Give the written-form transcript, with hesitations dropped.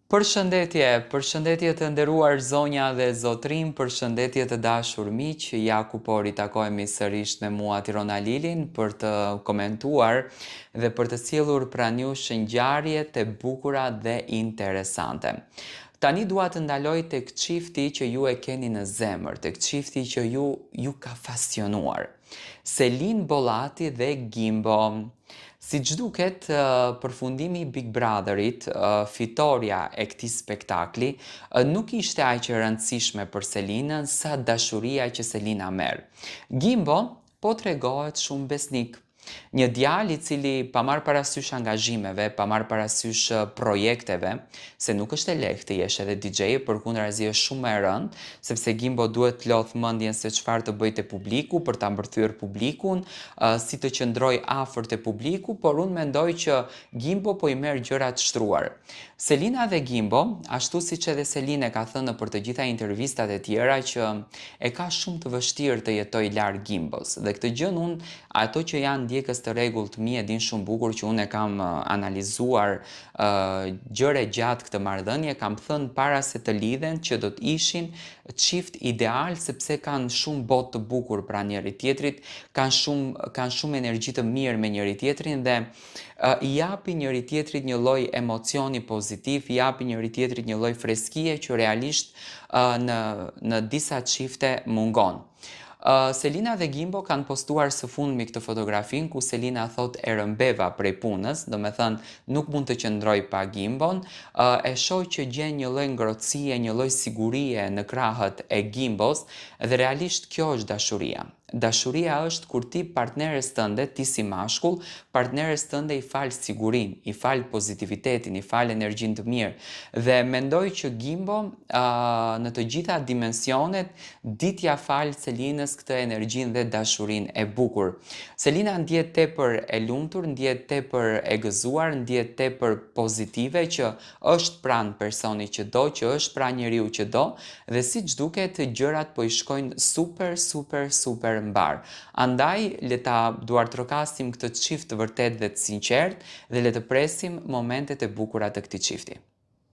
Përshëndetje të nderuar zonja dhe zotrim, përshëndetje të dashur miq, ja ku po ritakohemi sërish me mua Tirona Lilin për të komentuar dhe për të sjellur pranë jush ngjarje të bukura dhe interesante. Tani dua të ndaloj tek çifti që ju e keni në zemër, tek çifti që ju ka pasionuar. Selin Bollati dhe Gimbo. Siç duket, përfundimi i Big Brotherit, fitoria e këtij spektakli, nuk ishte aq e rëndësishme për Selinën sa dashuria që Selina merr. Gimbo po tregohet shumë besnik. Një djalë i cili pa marrë parasysh angazhimeve, pa marrë parasysh projekteve, se nuk është e lehtë të jesh edhe DJ, përkundrazi është shumë më e rëndë, sepse Gimbo duhet të lodh mendjen se çfarë të bëjë te publiku për ta mbërthyer publikun, si të qëndroj afër te publiku, por unë mendoj që Gimbo po i merr gjëra të shtruar. Selina dhe Gimbo, ashtu siç edhe Selina ka thënë për të gjitha intervistat e tjera që e ka shumë të vështirë të jetoj larg Gimbos. Dhe këtë gjën unë, ato që janë ndjekës të rregullt mi e din shumë bukur që unë e kam analizuar gjëre gjatë këtë marrëdhënie, kam thënë para se të lidhen që do të ishin çift ideal sepse kanë shumë botë të bukur pranë njëri tjetrit, kanë shumë energji të mirë me njëri tjetrin dhe i japin njëri tjetrit një lloj emocioni pozitiv, i japin njëri tjetrit një lloj freskie që realisht në disa çifte mungon. Selina dhe Gimbo kanë postuar së fundmi këtë fotografin ku Selina thot e rëmbeva prej punës, do me thënë nuk mund të qëndroj pa Gimbon, e shoh që gjen një lloj ngrohtësie, një lloj sigurie në krahët e Gimbos dhe realisht kjo është dashuria. Dashuria është kur ti partneres tënde, ti si mashkull, partneres tënde i fal sigurin, i fal pozitivitetin, i fal energjin të mirë. Dhe mendoj që Gimbo në të gjitha dimensionet ditja fal Selinës këtë energjin dhe dashurin e bukur. Selina ndjet tepër e lumtur, ndjet tepër e gëzuar, ndjet tepër pozitive që është pranë personi që do, që është pranë njeriu që do dhe siç duket gjërat po i shkojnë super mbar. Andaj le ta duartrokasim këtë çift vërtet dhe të sinqert dhe le të presim momentet e bukura të këtij çifti.